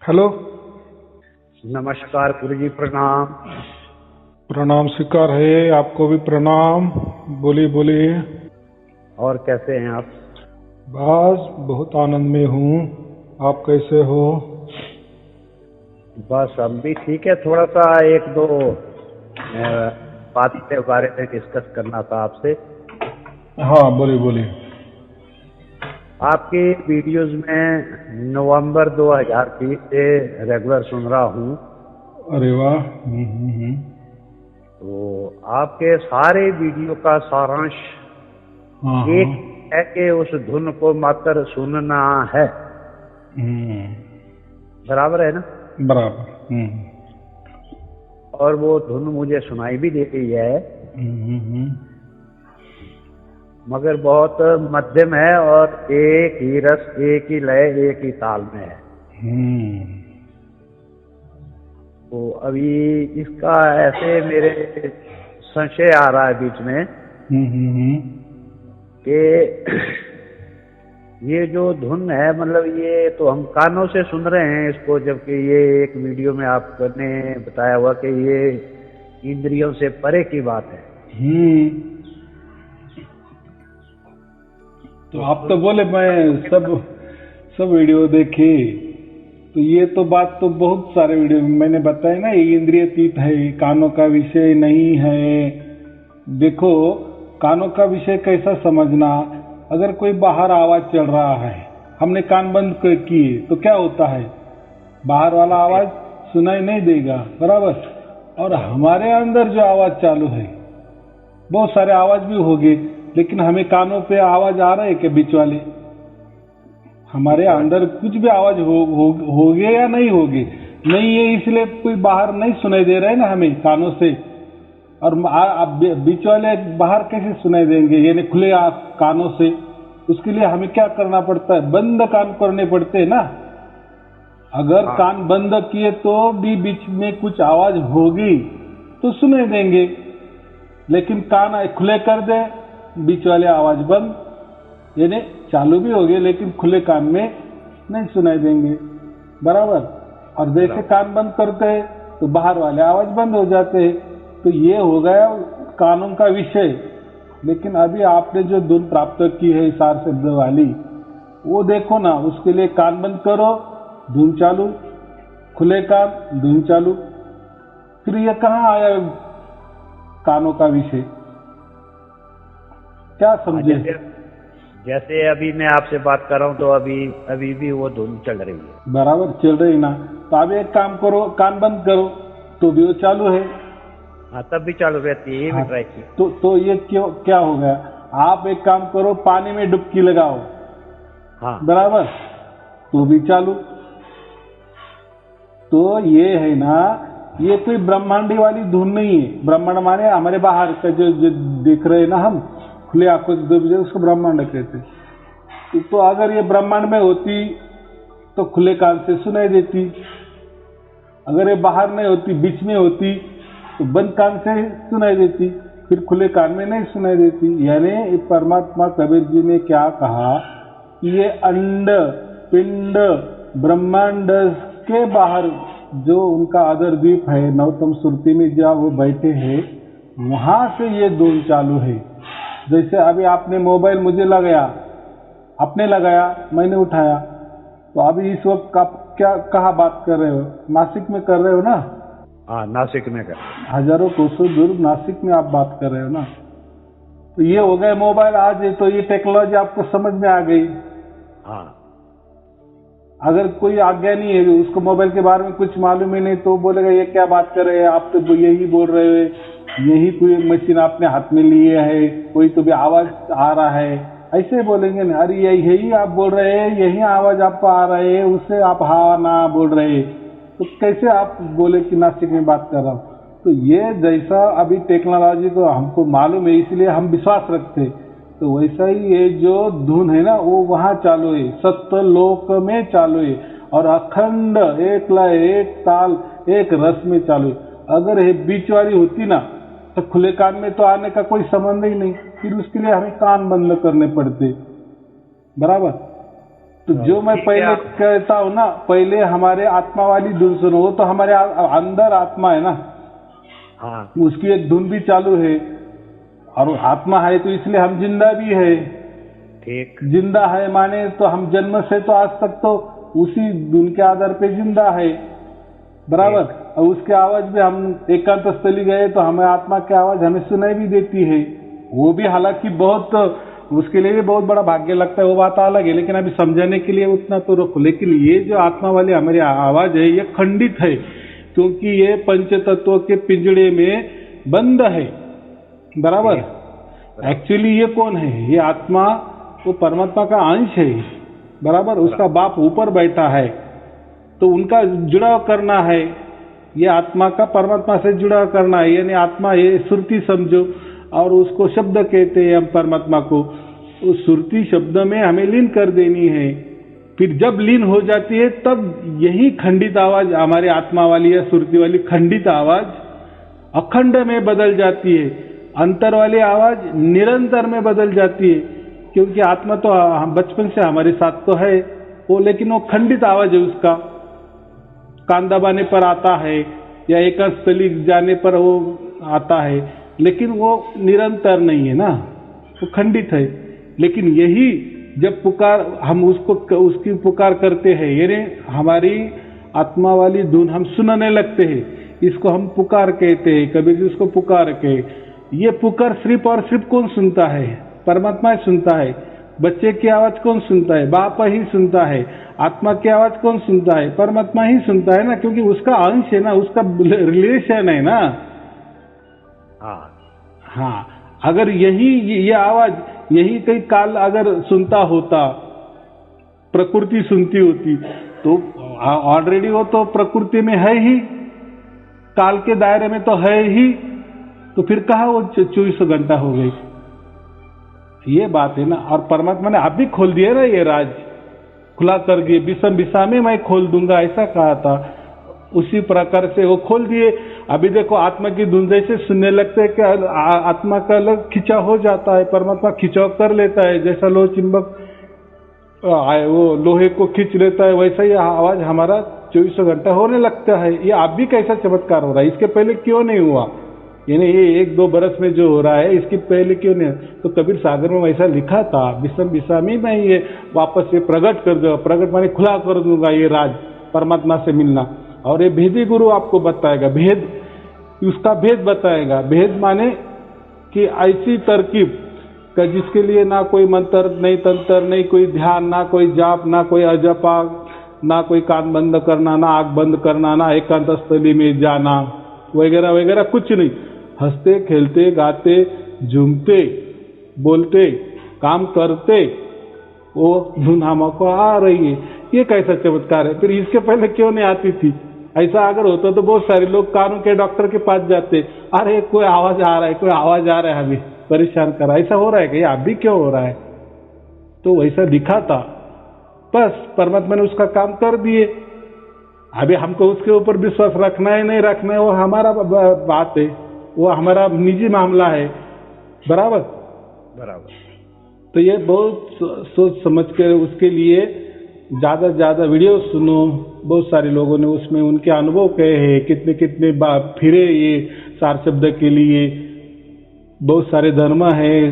Hello. नमस्कार गुरु जी, प्रणाम। प्रणाम स्वीकार है, आपको भी प्रणाम। बोलिए बोलिए। और कैसे हैं आप? बस बहुत आनंद में हूँ, आप कैसे हो? बस हम भी ठीक है। थोड़ा सा एक दो बात के बारे में डिस्कस करना था आपसे। हाँ बोलिए बोलिए। आपकी वीडियोस में नवंबर 2020 से रेगुलर सुन रहा हूँ। अरे वाह। तो आपके सारे वीडियो का सारांश हाँ एक हाँ। है कि उस धुन को मात्र सुनना है। बराबर है ना? बराबर। और वो धुन मुझे सुनाई भी देती है, मगर बहुत मध्यम है और एक ही रस, एक ही लय, एक ही ताल में है। तो अभी इसका ऐसे मेरे संशय आ रहा है बीच में कि ये जो धुन है, मतलब ये तो हम कानों से सुन रहे हैं इसको, जबकि ये एक वीडियो में आपने बताया हुआ कि ये इंद्रियों से परे की बात है। तो आप तो बोले मैं सब वीडियो देखे, तो ये तो बात तो बहुत सारे वीडियो में मैंने बताया ना, ये इंद्रियातीत है, कानों का विषय नहीं है। देखो, कानों का विषय कैसा समझना, अगर कोई बाहर आवाज चल रहा है, हमने कान बंद किए तो क्या होता है, बाहर वाला आवाज सुनाई नहीं देगा, बराबर। और हमारे अंदर जो आवाज चालू है, बहुत सारे आवाज भी होंगे, लेकिन हमें कानों पे आवाज आ रहा है कि बीच वाले हमारे अंदर कुछ भी आवाज होगे या नहीं होगे, नहीं है, इसलिए कोई बाहर नहीं सुनाई दे रहा है ना हमें कानों से। और बीच वाले बाहर कैसे सुनाई देंगे, यानी खुले कानों से? उसके लिए हमें क्या करना पड़ता है, बंद कान करने पड़ते हैं ना। अगर कान बंद किए तो भी बीच में कुछ आवाज होगी तो सुनाई देंगे, लेकिन कान खुले कर दे, बीच वाले आवाज बंद, यानी चालू भी होगी लेकिन खुले कान में नहीं सुनाई देंगे, बराबर। और जैसे कान बंद करते हैं तो बाहर वाले आवाज बंद हो जाते हैं। तो ये हो गया कानों का विषय। लेकिन अभी आपने जो धुन प्राप्त की है सार शब्द वाली, वो देखो ना, उसके लिए कान बंद करो, धुन चालू, खुले कान, धुन चालू। फिर ये कहाँ आया कानों का विषय? क्या समझे? जैसे अभी मैं आपसे बात कर रहा हूँ तो अभी भी वो धुन चल रही है, बराबर चल रही ना। तो अब एक काम करो, कान बंद करो तो भी वो चालू है। हाँ, तब भी चालू रहती है, ये भी ट्राई की। तो ये क्या हो गया, आप एक काम करो, पानी में डुबकी लगाओ, हाँ बराबर, तो भी चालू। तो ये है ना, ये कोई ब्रह्मांडी वाली धुन नहीं है। ब्रह्मांड माने हमारे बाहर का जो देख रहे हैं ना हम, खुले आंखों से, उसको ब्रह्मांड कहते हैं। तो अगर ये ब्रह्मांड में होती तो खुले कान से सुनाई देती, अगर ये बाहर नहीं होती, बीच में होती, तो बंद कान से सुनाई देती, फिर खुले कान में नहीं सुनाई देती। यानी परमात्मा कबीर जी ने क्या कहा, ये अंड पिंड ब्रह्मांड के बाहर जो उनका आदर द्वीप है, नवतम सुरती में जहाँ वो बैठे हैं, वहां से ये धुन चालू है। जैसे अभी आपने मोबाइल मुझे लगाया, आपने लगाया, मैंने उठाया, तो अभी इस वक्त आप क्या कहाँ बात कर रहे हो? नासिक में कर रहे हो ना? हाँ, नासिक में कर। हजारों कोसों दूर नासिक में आप बात कर रहे हो ना। तो ये हो गए मोबाइल आज है, तो ये टेक्नोलॉजी आपको समझ में आ गई। हाँ, अगर कोई अज्ञानी है, उसको मोबाइल के बारे में कुछ मालूम ही नहीं, तो बोलेगा ये क्या बात कर रहे हैं आप, तो यही बोल रहे हो, यही कोई मशीन आपने हाथ में लिए है, कोई तो भी आवाज आ रहा है, ऐसे बोलेंगे ना। अरे यही आप बोल रहे हैं, यही आवाज आपको आ रहा है, उससे आप हाँ ना बोल रहे हैं, तो कैसे आप बोले कि नासिक में बात कर रहा हूँ? तो ये जैसा अभी टेक्नोलॉजी को हमको मालूम है, इसलिए हम विश्वास रखते हैं। तो वैसा ही ये जो धुन है ना, वो वहां चालू है, सत्य लोक में चालू है, और अखंड एक लय, एक ताल, एक रस में चालू है। अगर ये बीच वाली होती ना, तो खुले कान में तो आने का कोई संबंध ही नहीं, फिर उसके लिए हमें कान बंद करने पड़ते, बराबर। तो जो मैं पहले कहता हूँ ना, पहले हमारे आत्मा वाली धुन सुनो, वो तो हमारे अंदर आत्मा है ना, हाँ उसकी एक धुन भी चालू है, और आत्मा है तो इसलिए हम जिंदा भी है। ठीक। जिंदा है माने तो हम जन्म से तो आज तक तो उसी धुन के आधार पे जिंदा है, बराबर। और उसके आवाज में हम एकांत स्थली गए तो हमें आत्मा की आवाज हमें सुनाई भी देती है। वो भी हालांकि बहुत, उसके लिए भी बहुत बड़ा भाग्य लगता है, वो बात अलग है, लेकिन अभी समझाने के लिए उतना तो रखो। लेकिन ये जो आत्मा वाली हमारी आवाज है, ये खंडित है, क्योंकि ये पंच तत्वों के पिंजड़े में बंद है, बराबर। एक्चुअली ये कौन है? ये आत्मा वो परमात्मा का अंश है, बराबर। उसका बाप ऊपर बैठा है, तो उनका जुड़ाव करना है। ये आत्मा का परमात्मा से जुड़ाव करना है, यानी आत्मा ये सुरती समझो, और उसको शब्द कहते हैं हम परमात्मा को। उस सुरती शब्द में हमें लीन कर देनी है। फिर जब लीन हो जाती है तब यही खंडित आवाज, हमारी आत्मा वाली या सुरती वाली खंडित आवाज अखंड में बदल जाती है, अंतर वाली आवाज निरंतर में बदल जाती है। क्योंकि आत्मा तो बचपन से हमारे साथ तो है वो, लेकिन वो खंडित आवाज है, उसका कान दबाने पर आता है या एकांत स्थली जाने पर वो आता है, लेकिन वो निरंतर नहीं है ना, वो खंडित है। लेकिन यही जब पुकार हम उसकी पुकार करते हैं, यानी हमारी आत्मा वाली धुन हम सुनने लगते हैं, इसको हम पुकार कहते हैं। कबीर जी उसको पुकार के, ये पुकार सिर्फ और सिर्फ कौन सुनता है? परमात्मा ही सुनता है। बच्चे की आवाज कौन सुनता है? बाप ही सुनता है। आत्मा की आवाज कौन सुनता है? परमात्मा ही सुनता है ना, क्योंकि उसका अंश है ना, उसका रिलेशन है ना। हाँ, अगर ये आवाज यही कई काल अगर सुनता होता, प्रकृति सुनती होती, तो ऑलरेडी वो तो प्रकृति में है ही, काल के दायरे में तो है ही, तो फिर कहाँ वो 24 घंटा हो गई? ये बात है ना। और परमात्मा ने आप भी खोल दिए ना, ये राज खुला कर दिए, बिसम बिसामे मैं खोल दूंगा, ऐसा कहा था। उसी प्रकार से वो खोल दिए। अभी देखो आत्मा की धुन जैसे सुनने लगते हैं कि आत्मा का अलग खिंचाव हो जाता है, परमात्मा खिंचाव कर लेता है। जैसा लोह चुंबक वो लोहे को खींच लेता है, वैसा ही आवाज हमारा 24 घंटा होने लगता है। ये आप भी कैसा चमत्कार हो रहा है? इसके पहले क्यों नहीं हुआ? यानी ये 1-2 बरस में जो हो रहा है, इसके पहले क्यों नहीं? तो कबीर सागर में वैसा लिखा था, बिसम बिसामी में ये वापस से प्रकट कर दो, प्रकट माने खुला कर दूंगा ये राज, परमात्मा से मिलना। और ये भेदी गुरु आपको बताएगा, भेद, उसका भेद बताएगा। भेद माने कि ऐसी तरकीब का जिसके लिए ना कोई मंत्र, नहीं तंत्र, नहीं कोई ध्यान, ना कोई जाप, ना कोई अजपा, ना कोई कान बंद करना, ना आंख बंद करना, ना एकांत स्थली में जाना वगैरह वगैरह, कुछ नहीं। हंसते खेलते गाते झूमते बोलते काम करते वो धुन हमको आ रही है। ये कैसा चमत्कार है? फिर इसके पहले क्यों नहीं आती थी? ऐसा अगर होता तो बहुत सारे लोग कानों के डॉक्टर के पास जाते, अरे कोई आवाज आ रहा है, कोई आवाज आ रहा है, हमें परेशान कर रहा है। ऐसा हो रहा है कि आप भी क्यों हो रहा है? तो वैसा दिखा था, बस परमात्मा ने उसका काम कर दिए। अभी हमको उसके ऊपर विश्वास रखना है नहीं रखना है, वो हमारा बात है, वो हमारा निजी मामला है, बराबर बराबर। तो ये बहुत सोच समझ कर उसके लिए ज्यादा से ज्यादा वीडियो सुनो। बहुत सारे लोगों ने उसमें उनके अनुभव कहे हैं, कितने कितने फिरे ये सार शब्द के लिए। बहुत सारे धर्म है,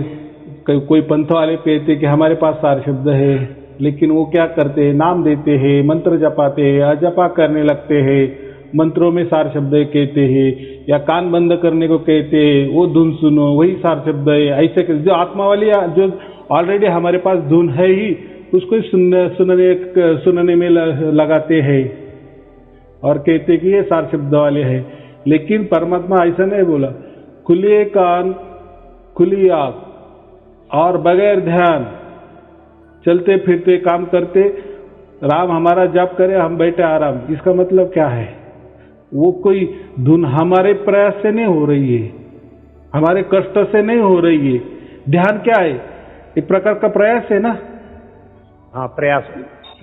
कोई पंथ वाले कहते कि हमारे पास सार शब्द है, लेकिन वो क्या करते हैं, नाम देते हैं, मंत्र जपाते हैं, अजपा करने लगते हैं, मंत्रों में सार शब्द कहते हैं, या कान बंद करने को कहते हैं, वो धुन सुनो वही सार शब्द है। ऐसे जो आत्मा वाली जो ऑलरेडी हमारे पास धुन है ही, उसको सुनने में लगाते हैं और कहते कि ये सार शब्द वाले हैं। लेकिन परमात्मा ऐसा नहीं बोला, खुले कान खुली आंख और बगैर ध्यान चलते फिरते काम करते राम हमारा जाप करे, हम बैठे आराम। इसका मतलब क्या है? वो कोई धुन हमारे प्रयास से नहीं हो रही है, हमारे कष्ट से नहीं हो रही है। ध्यान क्या है? एक प्रकार का प्रयास है ना। हाँ, प्रयास।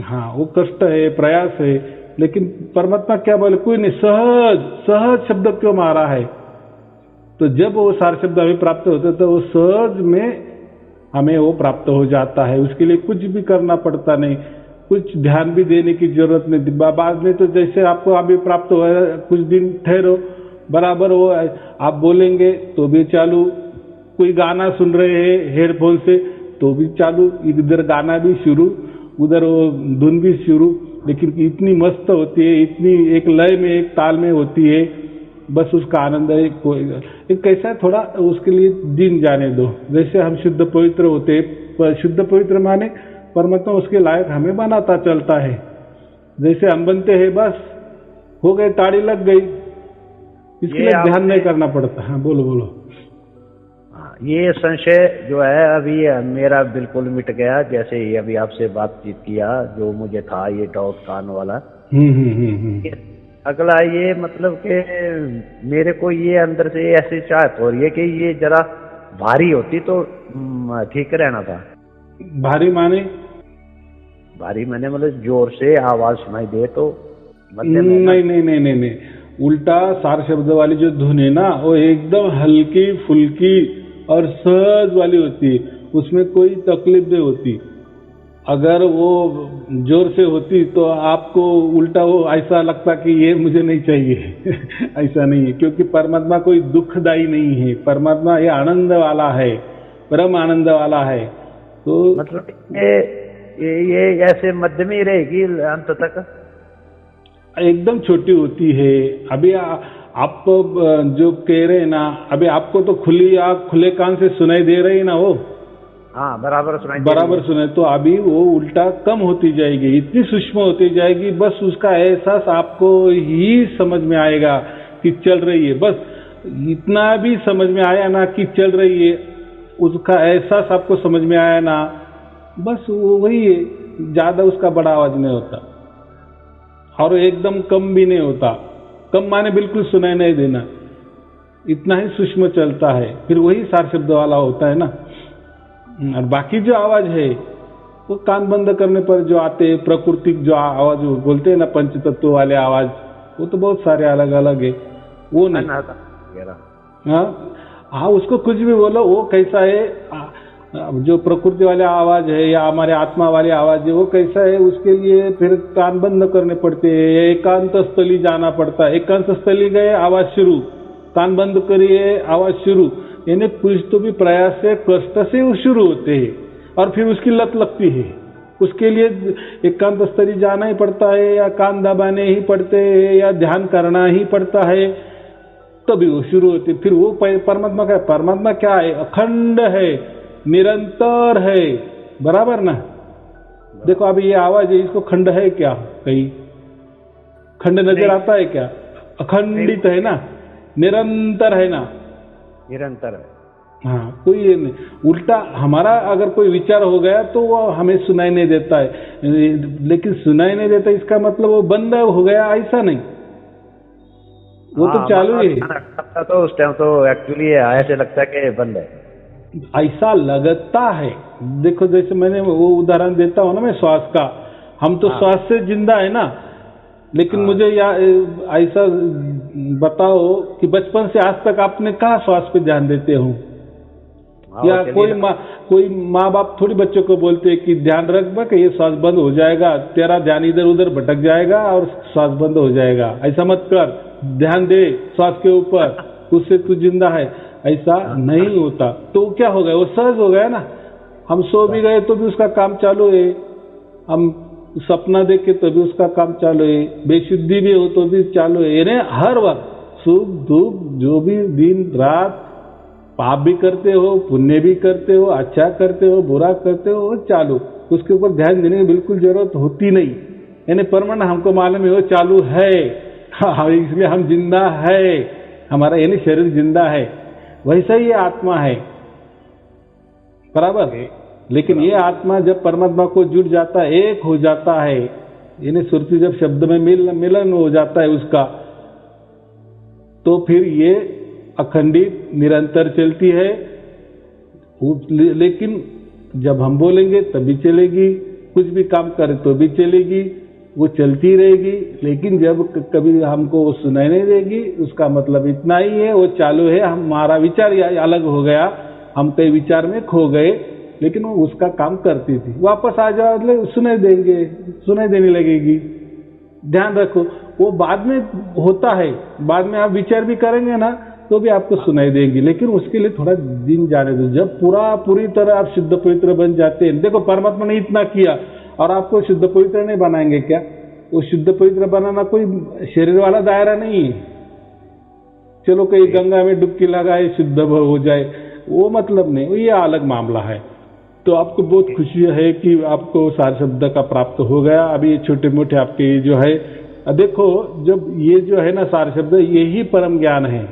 हाँ, वो कष्ट है, प्रयास है। लेकिन परमात्मा क्या बोले? कोई नहीं, सहज सहज शब्द क्यों मारा है? तो जब वो सार शब्द हमें प्राप्त होते तो वो सहज में हमें वो प्राप्त हो जाता है। उसके लिए कुछ भी करना पड़ता नहीं। कुछ ध्यान भी देने की जरूरत नहीं थी। बाद में तो जैसे आपको अभी प्राप्त हुआ है, कुछ दिन ठहरो, बराबर वो आप बोलेंगे तो भी चालू, कोई गाना सुन रहे हैं हेडफोन से तो भी चालू, इधर गाना भी शुरू, उधर वो धुन भी शुरू, लेकिन इतनी मस्त होती है, इतनी एक लय में एक ताल में होती है, बस उसका आनंद है। एक कैसा है, थोड़ा उसके लिए दिन जाने दो। जैसे हम शुद्ध पवित्र होते हैं, शुद्ध पवित्र माने परमात्मा उसके लायक हमें बनाता चलता है। जैसे हम बनते हैं, बस हो गए, ताड़ी लग गई, इसके लिए ध्यान नहीं करना पड़ता। हाँ बोलो बोलो। ये संशय जो है अभी मेरा बिल्कुल मिट गया, जैसे ही अभी आपसे बातचीत किया, जो मुझे था ये डाउट कान वाला। अगला ये मतलब कि मेरे को ये अंदर से ऐसी चाहत हो रही है कि ये जरा भारी होती तो ठीक रहना था। भारी माने? भारी मैंने मतलब जोर से आवाज सुनाई दे तो नहीं, उल्टा सार शब्द वाली जो धुन है ना, वो एकदम हल्की फुल्की और सहज वाली होती है, उसमें कोई तकलीफ नहीं होती। अगर वो जोर से होती तो आपको उल्टा वो ऐसा लगता कि ये मुझे नहीं चाहिए ऐसा नहीं है, क्योंकि परमात्मा कोई दुखदायी नहीं है, परमात्मा ये आनंद वाला है, परम आनंद वाला है। तो मतलब ये ऐसे मध्यमी रहेगी अंत तक, एकदम छोटी होती है। अभी आप जो कह रहे हैं ना, अभी आपको तो खुली आँख खुले कान से सुनाई दे रही है ना, वो हाँ बराबर सुनाई, तो अभी वो उल्टा कम होती जाएगी, इतनी सूक्ष्म होती जाएगी, बस उसका एहसास आपको ही समझ में आएगा कि चल रही है। बस इतना भी समझ में आया ना कि चल रही है, उसका एहसास आपको समझ में आया ना, बस वो वही है। ज्यादा उसका बड़ा आवाज नहीं होता और एकदम कम भी नहीं होता। कम माने बिल्कुल सुनाई नहीं देना, इतना ही सूक्ष्म चलता है, फिर वही सार शब्द वाला होता है ना। और बाकी जो आवाज है वो कान बंद करने पर जो आते हैं, प्रकृति जो आवाज बोलते हैं ना, पंच तत्व वाले आवाज, वो तो बहुत सारे अलग अलग है, वो नहीं। हाँ, उसको कुछ भी बोलो, वो कैसा है, जो प्रकृति वाले आवाज है या हमारे आत्मा वाली आवाज है, वो कैसा है, उसके लिए फिर कान बंद करने पड़ते हैं, एकांत स्थली जाना पड़ता है। एकांत स्थली गए, आवाज शुरू, कान बंद करिए, आवाज शुरू, यानी कुछ तो भी प्रयास से, कष्ट से वो शुरू होते हैं और फिर उसकी लत लगती है। उसके लिए एकांत स्थली जाना ही पड़ता है, या कान दबाने ही पड़ते हैं, या ध्यान करना ही पड़ता है, तभी वो शुरू होती है। फिर वो परमात्मा क्या है? अखंड है, निरंतर है, बराबर ना। देखो अभी ये आवाज है, इसको खंड है क्या? कहीं खंड नजर आता है क्या? अखंडित है ना, निरंतर है ना, निरंतर है। हाँ, कोई ये नहीं। उल्टा हमारा अगर कोई विचार हो गया तो वो हमें सुनाई नहीं देता है, लेकिन सुनाई नहीं देता इसका मतलब वो बंद हो गया, ऐसा नहीं, वो तो चालू ही है। तो उस टाइम तो एक्चुअली ऐसे लगता है कि बंद है, ऐसा लगता है। देखो जैसे मैंने वो उदाहरण देता हूँ ना मैं श्वास का, हम तो श्वास से जिंदा है ना, लेकिन मुझे ऐसा बताओ कि बचपन से आज तक आपने कहाँ श्वास पे ध्यान देते हो? या कोई माँ बाप थोड़ी बच्चों को बोलते हैं कि ध्यान रख बा कि ये श्वास बंद हो जाएगा, तेरा ध्यान इधर उधर भटक जाएगा और श्वास बंद हो जाएगा, ऐसा मत कर, ध्यान दे श्वास के ऊपर, उससे तू जिंदा है। ऐसा नहीं होता। तो क्या हो गया? वो सहज हो गया ना। हम सो भी गए तो भी उसका काम चालू है, हम सपना देखे तो भी उसका काम चालू है, बेशुद्धि भी हो तो भी चालू है। यानी हर वक्त सुख दुख, जो भी दिन रात, पाप भी करते हो, पुण्य भी करते हो, अच्छा करते हो, बुरा करते हो, वो चालू, उसके ऊपर ध्यान देने की बिल्कुल जरूरत होती नहीं। यानी परमानेंट हमको मालूम है वो चालू है, इसलिए हम जिंदा है, हमारा यानी शरीर जिंदा है। वैसा ही ये आत्मा है, बराबर। लेकिन ये आत्मा जब परमात्मा को जुड़ जाता है, एक हो जाता है, यानी सुरती जब शब्द में मिलन हो जाता है उसका, तो फिर ये अखंडित निरंतर चलती है। लेकिन जब हम बोलेंगे तभी चलेगी, कुछ भी काम करें तो भी चलेगी, वो चलती रहेगी। लेकिन जब कभी हमको वो सुनाई नहीं देगी, उसका मतलब इतना ही है वो चालू है, हमारा विचार अलग हो गया, हम कई विचार में खो गए, लेकिन वो उसका काम करती थी। वापस आ जाओ मतलब सुनाई देंगे, सुनाई देने लगेगी। ध्यान रखो, वो बाद में होता है, बाद में आप विचार भी करेंगे ना तो भी आपको सुनाई देंगी, लेकिन उसके लिए थोड़ा दिन जाने दो। जब पूरी तरह आप शुद्ध पवित्र बन जाते हैं, देखो परमात्मा ने इतना किया और आपको शुद्ध पवित्र नहीं बनाएंगे क्या? वो शुद्ध पवित्र बनाना कोई शरीर वाला दायरा नहीं है। चलो कहीं गंगा में डुबकी लगाए शुद्ध हो जाए, वो मतलब नहीं, ये अलग मामला है। तो आपको बहुत खुशी है कि आपको सार शब्द का प्राप्त हो गया। अभी ये छोटे मोटे आपके जो है, देखो जब ये जो है ना सार शब्द, यही परम ज्ञान है।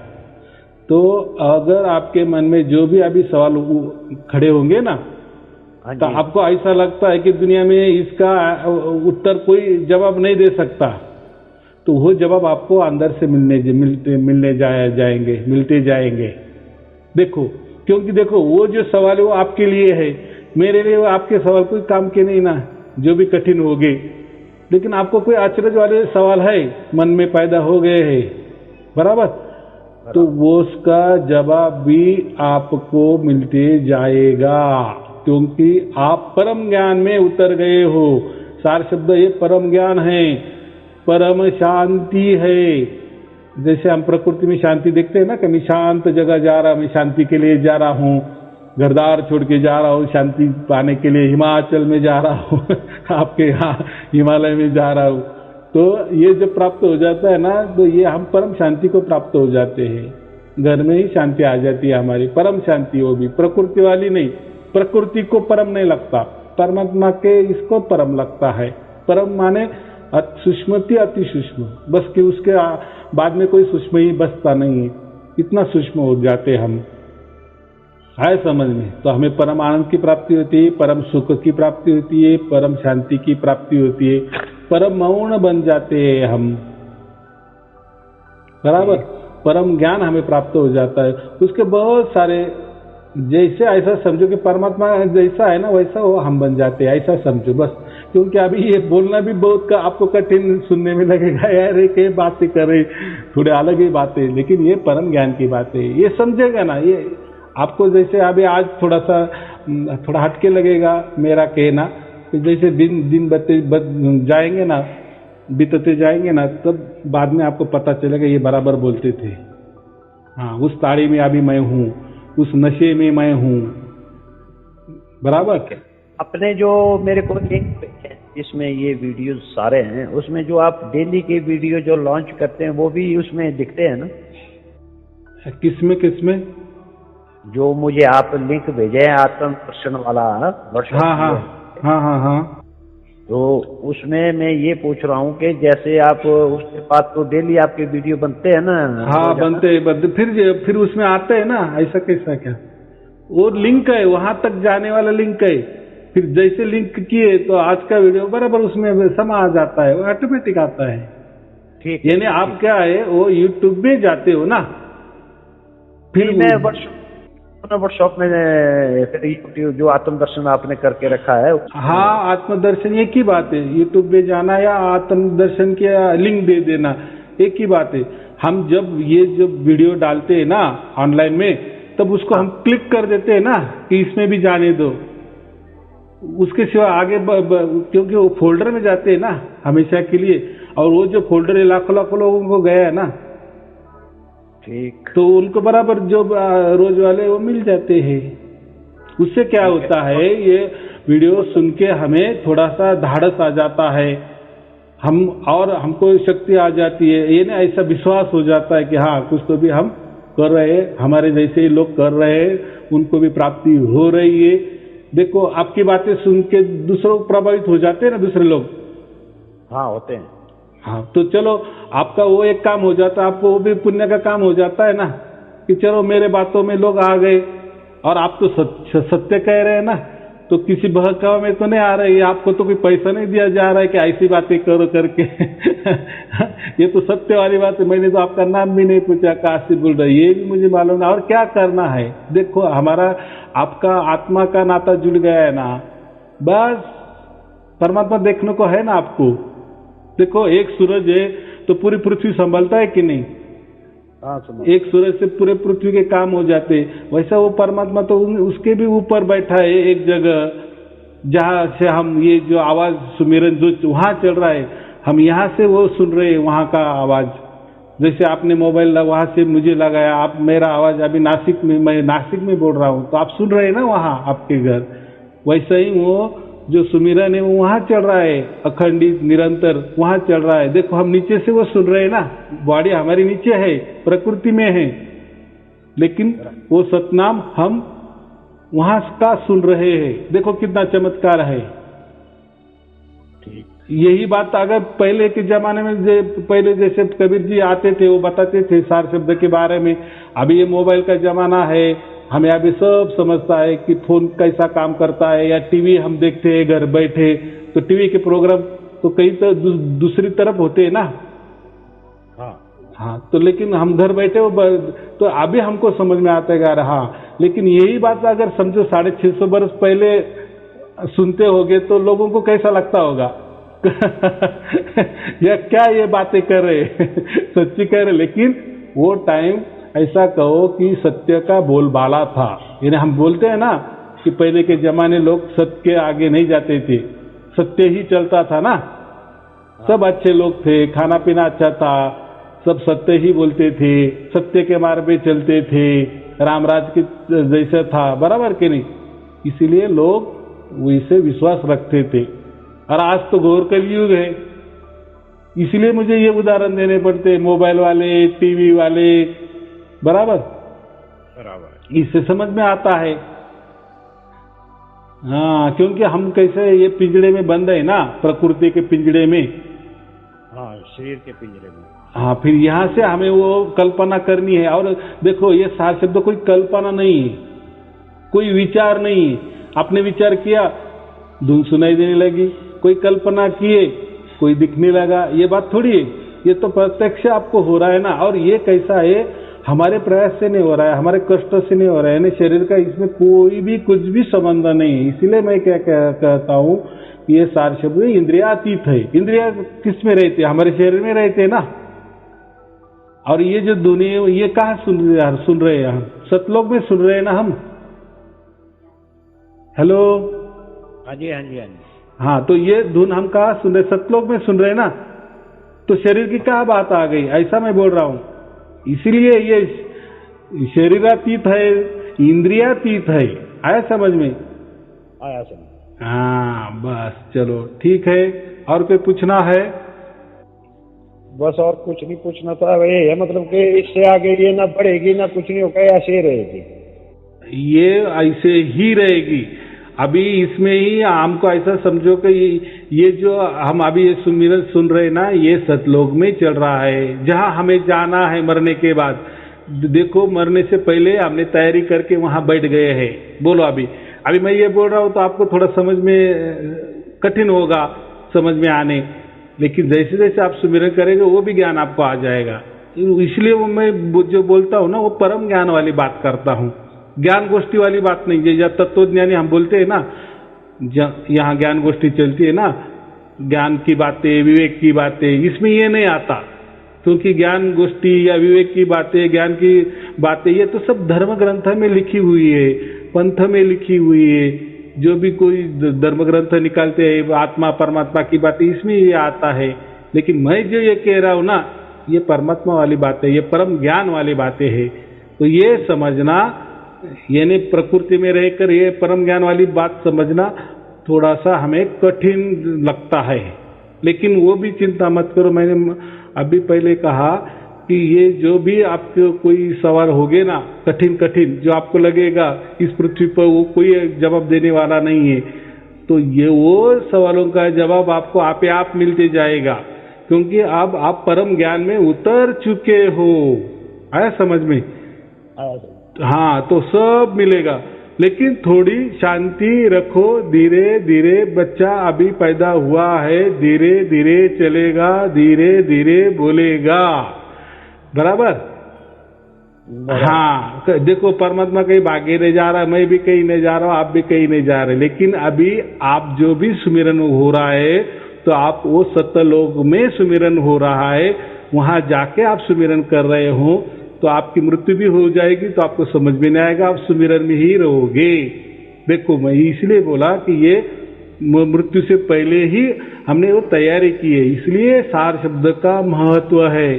तो अगर आपके मन में जो भी अभी सवाल खड़े होंगे ना, तो आपको ऐसा लगता है कि दुनिया में इसका उत्तर कोई जवाब नहीं दे सकता, तो वो जवाब आपको अंदर से मिलते जाएंगे। देखो, क्योंकि देखो वो जो सवाल है वो आपके लिए है, मेरे लिए वो आपके सवाल कोई काम के नहीं ना, जो भी कठिन हो गए। लेकिन आपको कोई आश्चर्य वाले सवाल है मन में पैदा हो गए हैं, बराबर, तो वो उसका जवाब भी आपको मिलते जाएगा, क्योंकि आप परम ज्ञान में उतर गए हो। सार शब्द ये परम ज्ञान है, परम शांति है। जैसे हम प्रकृति में शांति देखते हैं ना, कि मैं शांत जगह जा रहा, मैं शांति के लिए जा रहा हूँ, घरदार छोड़ के जा रहा हूँ शांति पाने के लिए, हिमाचल में जा रहा हूँ आपके यहाँ हिमालय में जा रहा हूँ। तो ये जब प्राप्त हो जाता है ना, तो ये हम परम शांति को प्राप्त हो जाते हैं। घर में ही शांति आ जाती है हमारी, परम शांति, वो भी प्रकृति वाली नहीं। प्रकृति को परम नहीं लगता, परमात्मा के इसको परम लगता है। परम माने सूक्ष्मति अति सूक्ष्म, बस कि उसके बाद में कोई सूक्ष्म ही बसता नहीं है, इतना सूक्ष्म हो जाते हम, है समझ में। तो हमें परम आनंद की प्राप्ति होती है, परम सुख की प्राप्ति होती है, परम शांति की प्राप्ति होती है, परम मौन बन जाते हैं हम, बराबर। परम ज्ञान हमें प्राप्त हो जाता है। उसके बहुत सारे, जैसे ऐसा समझो कि परमात्मा जैसा है ना वैसा वो हम बन जाते हैं, ऐसा समझो बस। क्योंकि अभी ये बोलना भी बहुत आपको कठिन सुनने में लगेगा, यार ये बातें कर रहे, थोड़े अलग ही बातें, लेकिन ये परम ज्ञान की बातें, ये समझेगा ना, ये आपको जैसे अभी आज थोड़ा हटके लगेगा मेरा कहना, तो जैसे दिन जाएंगे ना, बीतते जाएंगे ना, तब बाद में आपको पता चलेगा ये बराबर बोलते थे। हाँ, उस ताड़ी में अभी मैं हूँ, उस नशे में मैं हूँ, बराबर। अपने जो मेरे को लिंक इसमें ये वीडियो सारे हैं, उसमें जो आप डेली के वीडियो जो लॉन्च करते हैं वो भी उसमें दिखते हैं ना? किसमें जो मुझे आप लिंक भेजे हैं आत्म दर्शन वाला वर्कशॉप। हाँ। तो उसमें मैं ये पूछ रहा हूँ कि जैसे आप उसके बाद तो डेली आपके वीडियो बनते हैं ना? हाँ, बनते फिर उसमें आते हैं ना, ऐसा कैसा क्या? वो लिंक है, वहां तक जाने वाला लिंक है। फिर जैसे लिंक किए तो आज का वीडियो बराबर उसमें समा आ जाता है, वो ऑटोमेटिक आता है। ठीक, यानी आप क्या है, वो यूट्यूब में जाते हो ना, फिर मैं वर्कशॉप में फिर जो आत्म दर्शन आपने करके रखा है। हाँ, आत्मदर्शन एक ही बात है, यूट्यूब में जाना या आत्म दर्शन की लिंक दे देना, एक ही बात है। हम जब वीडियो डालते हैं ना ऑनलाइन में, तब उसको हम क्लिक कर देते हैं ना कि इसमें भी जाने दो, उसके सिवा आगे क्योंकि वो फोल्डर में जाते हैं ना हमेशा के लिए, और वो जो फोल्डर है लाखों लोगों को गया है ना, ठीक, तो उनको बराबर जो रोज वाले वो मिल जाते हैं। उससे क्या होता है, ये वीडियो सुन के हमें थोड़ा सा धाड़स आ जाता है, हमको शक्ति आ जाती है, ये ना ऐसा विश्वास हो जाता है कि हाँ कुछ तो भी हम कर रहे हैं, हमारे जैसे ही लोग कर रहे हैं, उनको भी प्राप्ति हो रही है। देखो आपकी बातें सुन के दूसरों प्रभावित हो जाते हैं ना दूसरे लोग। हाँ, होते हैं। हाँ, तो चलो आपका वो एक काम हो जाता है, आपको वो भी पुण्य का काम हो जाता है ना, कि चलो मेरे बातों में लोग आ गए, और आप तो सत्य कह रहे हैं ना, तो किसी बहकावे में तो नहीं आ रहे, आपको तो कोई पैसा नहीं दिया जा रहा है कि ऐसी बातें करो करके ये तो सत्य वाली बात है। मैंने तो आपका नाम भी नहीं पूछा, कहाँ से बोल रहे, ये भी मुझे मालूम है। और क्या करना है, देखो हमारा आपका आत्मा का नाता जुड़ गया है ना, बस परमात्मा देखने को है ना आपको। देखो एक सूरज है तो पूरी पृथ्वी संभलता है कि नहीं? हाँ समझ। एक सूरज से पूरे पृथ्वी के काम हो जाते। वैसा वो परमात्मा तो उसके भी ऊपर बैठा है एक जगह, जहाँ से हम ये जो आवाज सुमिरन जो वहां चल रहा है, हम यहाँ से वो सुन रहे हैं वहां का आवाज। जैसे आपने मोबाइल वहां से मुझे लगाया, आप मेरा आवाज अभी नासिक में, मैं नासिक में बोल रहा हूँ तो आप सुन रहे हैं ना वहां आपके घर। वैसे ही वो जो सुमिरन है वो वहां चल रहा है, अखंडित निरंतर वहां चल रहा है। देखो हम नीचे से वो सुन रहे हैं ना, बॉडी हमारी नीचे है, प्रकृति में है, लेकिन वो सतनाम हम वहां का सुन रहे हैं। देखो कितना चमत्कार है। ठीक। यही बात अगर पहले के जमाने में पहले जैसे कबीर जी आते थे, वो बताते थे सार शब्द के बारे में। अभी ये मोबाइल का जमाना है, हमें अभी सब समझता है कि फोन कैसा काम करता है, या टीवी हम देखते हैं घर बैठे, तो टीवी के प्रोग्राम तो कई तो दूसरी तरफ होते हैं ना। हाँ, तो लेकिन हम घर बैठे वो तो अभी हमको समझ में आता है यार। हाँ, लेकिन यही बात अगर समझो 650 वर्ष पहले सुनते होगे तो लोगों को कैसा लगता होगा या क्या ये बातें कर रहे सच्ची कह रहे। लेकिन वो टाइम ऐसा कहो कि सत्य का बोलबाला था। यानी हम बोलते हैं ना कि पहले के जमाने लोग सत्य के आगे नहीं जाते थे, सत्य ही चलता था ना। सब अच्छे लोग थे, खाना पीना अच्छा था, सब सत्य ही बोलते थे, सत्य के मार्ग पे चलते थे, रामराज के जैसा था, बराबर के नहीं। इसीलिए लोग वैसे विश्वास रखते थे। और आज तो घोर कलयुग है, इसलिए मुझे ये उदाहरण देने पड़ते, मोबाइल वाले, टीवी वाले, बराबर। इससे समझ में आता है। हाँ, क्योंकि हम कैसे ये पिंजड़े में बंद है ना, प्रकृति के पिंजड़े में। हाँ, शरीर के पिंजरे में। हाँ, फिर यहाँ से हमें वो कल्पना करनी है। और देखो ये सार शब्द कोई कल्पना नहीं है, कोई विचार नहीं है। आपने विचार किया, धुन सुनाई देने लगी, कोई कल्पना किए, कोई दिखने लगा, ये बात थोड़ी है। ये तो प्रत्यक्ष आपको हो रहा है ना। और ये कैसा है, हमारे प्रयास से नहीं हो रहा है, हमारे कष्ट से नहीं हो रहा है ना, शरीर का इसमें कोई भी कुछ भी संबंध नहीं है। इसीलिए मैं क्या कहता हूँ, ये सार शब्द इंद्रियातीत है। इंद्रिया किस में रहते, हमारे शरीर में रहते ना। और ये जो दुनिया, ये कहाँ सुन रहे हैं हम, सतलोक में सुन रहे हैं ना हम। हेलो, हाँ जी, हाँ जी, हाँ जी। हाँ, तो ये धुन हम कहाँ सुन रहे, सतलोक में सुन रहे हैं ना। तो शरीर की क्या बात आ गई, ऐसा मैं बोल रहा हूँ। इसीलिए ये शरीरातीत है, इंद्रियातीत है। आया समझ में? आया समझ। हाँ, बस चलो ठीक है। और कोई पूछना है? बस और कुछ नहीं पूछना था। ये है मतलब कि इससे आगे ये ना बढ़ेगी ना कुछ नहीं होगा, ऐसे ही रहेगी। ये ऐसे ही रहेगी। अभी इसमें ही हमको ऐसा समझो कि ये जो हम अभी ये सुमिरन सुन रहे ना, ये सतलोक में चल रहा है, जहां हमें जाना है मरने के बाद। देखो, मरने से पहले हमने तैयारी करके वहां बैठ गए हैं। बोलो, अभी मैं ये बोल रहा हूं तो आपको थोड़ा समझ में कठिन होगा समझ में आने, लेकिन जैसे जैसे आप सुमिरन करेंगे वो भी ज्ञान आपको आ जाएगा। इसलिए वो मैं जो बोलता हूँ ना, वो परम ज्ञान वाली बात करता हूँ, ज्ञान गोष्ठी वाली बात नहीं। जैसे तत्वज्ञानी हम बोलते हैं ना, यहाँ ज्ञान गोष्ठी चलती है ना, ज्ञान की बातें, विवेक की बातें, इसमें ये नहीं आता। क्योंकि ज्ञान गोष्ठी या विवेक की बातें, ज्ञान की बातें, ये तो सब धर्म ग्रंथ में लिखी हुई है, पंथ में लिखी हुई है। जो भी कोई धर्म ग्रंथ निकालते हैं, आत्मा परमात्मा की बातें, इसमें ये आता है। लेकिन मैं जो ये कह रहा हूँ ना, ये परमात्मा वाली बातें, ये परम ज्ञान वाली बातें है। तो ये समझना, यानी प्रकृति में रहकर ये परम ज्ञान वाली बात समझना थोड़ा सा हमें कठिन लगता है। लेकिन वो भी चिंता मत करो, मैंने अभी पहले कहा कि ये जो भी आपको कोई सवाल होगे ना, कठिन जो आपको लगेगा इस पृथ्वी पर वो कोई जवाब देने वाला नहीं है, तो ये वो सवालों का जवाब आपको आप मिलते जाएगा। क्योंकि अब आप परम ज्ञान में उतर चुके हो। आया समझ में? हाँ, तो सब मिलेगा। लेकिन थोड़ी शांति रखो, धीरे धीरे, बच्चा अभी पैदा हुआ है, धीरे धीरे चलेगा, धीरे धीरे बोलेगा, बराबर? हाँ, देखो परमात्मा कहीं भागे नहीं जा रहा, मैं भी कहीं नहीं जा रहा हूँ, आप भी कहीं नहीं जा रहे। लेकिन अभी आप जो भी सुमिरन हो रहा है, तो आप वो सत्यलोक में सुमिरन हो रहा है, वहां जाके आप सुमिरन कर रहे हो। तो आपकी मृत्यु भी हो जाएगी, तो आपको समझ में नहीं आएगा, आप सुमिरन में ही रहोगे। देखो मैं इसलिए बोला कि ये मृत्यु से पहले ही हमने वो तैयारी की है, इसलिए सार शब्द का महत्व है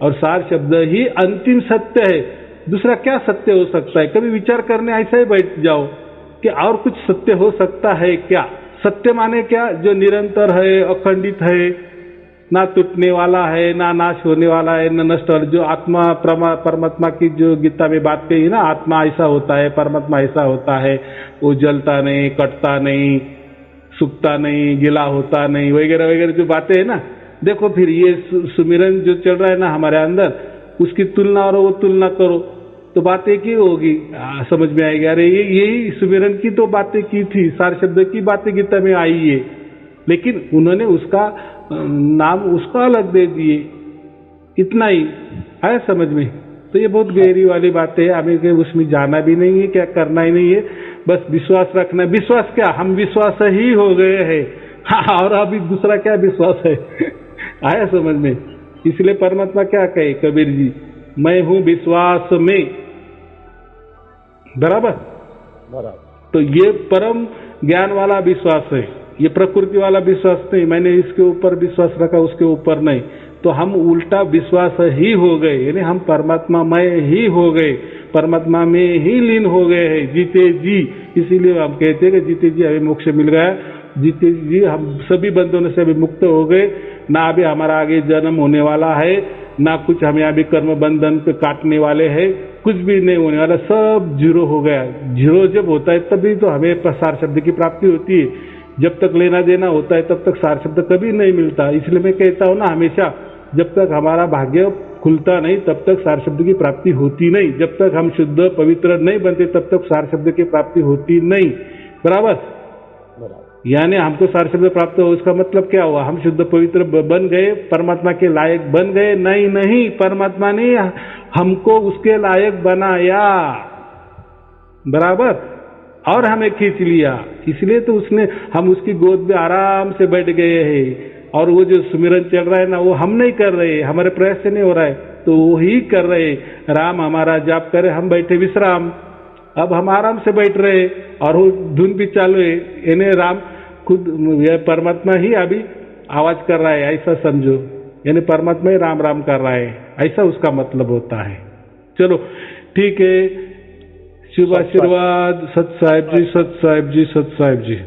और सार शब्द ही अंतिम सत्य है। दूसरा क्या सत्य हो सकता है? कभी विचार करने ऐसा ही बैठ जाओ कि और कुछ सत्य हो सकता है क्या? सत्य माने क्या? जो निरंतर है, अखंडित है, ना टूटने वाला है, ना नाश होने वाला है, ना नष्ट वाला। जो आत्मा परमात्मा की जो गीता में बात कही ना, आत्मा ऐसा होता है, परमात्मा ऐसा होता है, वो जलता नहीं, कटता नहीं, सूखता नहीं, गीला होता नहीं, वगैरह वगैरह जो बातें है ना। देखो फिर ये सुमिरन जो चल रहा है ना हमारे अंदर, उसकी तुलना और वो तुलना करो तो बात एक ही होगी, समझ में आएगी। अरे यही सुमिरन की तो बातें की थी, सार शब्द की बातें गीता में आई है, लेकिन उन्होंने उसका नाम उसका अलग दे दिए, इतना ही है समझ में। तो ये बहुत गहरी वाली बात है, हमें उसमें जाना भी नहीं है, क्या करना ही नहीं है, बस विश्वास रखना। विश्वास क्या, हम विश्वास ही हो गए हैं। हाँ, और अभी दूसरा क्या विश्वास है? आया समझ में। इसलिए परमात्मा क्या कहे कबीर जी, मैं हूं विश्वास में, बराबर। तो ये परम ज्ञान वाला विश्वास है, ये प्रकृति वाला विश्वास नहीं, मैंने इसके ऊपर विश्वास रखा उसके ऊपर नहीं। तो हम उल्टा विश्वास ही हो गए, यानी हम परमात्मा मय ही हो गए, परमात्मा में ही लीन हो गए हैं, जीते जी। इसीलिए हम कहते हैं कि जीते जी हमें मोक्ष मिल गया, जीते जी हम सभी बंधनों से अभी मुक्त हो गए, ना अभी हमारा आगे जन्म होने वाला है, ना कुछ हमें अभी कर्म बंधन पे काटने वाले हैं, कुछ भी नहीं होने वाला, सब जीरो हो गया। जीरो जब होता है तभी तो हमें सार शब्द की प्राप्ति होती है। जब तक लेना देना होता है तब तक सार शब्द कभी नहीं मिलता। इसलिए मैं कहता हूं ना हमेशा, जब तक हमारा भाग्य खुलता नहीं तब तक सार शब्द की प्राप्ति होती नहीं, जब तक हम शुद्ध पवित्र नहीं बनते तब तक सार शब्द की प्राप्ति होती नहीं, बराबर। यानी हमको सार शब्द प्राप्त हो, उसका मतलब क्या हुआ? हम शुद्ध पवित्र बन गए, परमात्मा के लायक बन गए? नहीं, परमात्मा ने हमको उसके लायक बनाया, बराबर, और हमें खींच लिया। इसलिए तो उसने, हम उसकी गोद में आराम से बैठ गए हैं। और वो जो सुमिरन चल रहा है ना, वो हम नहीं कर रहे, हमारे प्रयास से नहीं हो रहा है, तो वो ही कर रहे। राम हमारा जाप करे, हम बैठे विश्राम। अब हम आराम से बैठ रहे और वो धुन भी चालू है, यानी राम खुद, परमात्मा ही अभी आवाज कर रहा है, ऐसा समझो। यानी परमात्मा ही राम राम कर रहा है, ऐसा उसका मतलब होता है। चलो ठीक है, शुभ आशीर्वाद। सत साहिब जी, सत साहिब जी, सत साहिब जी।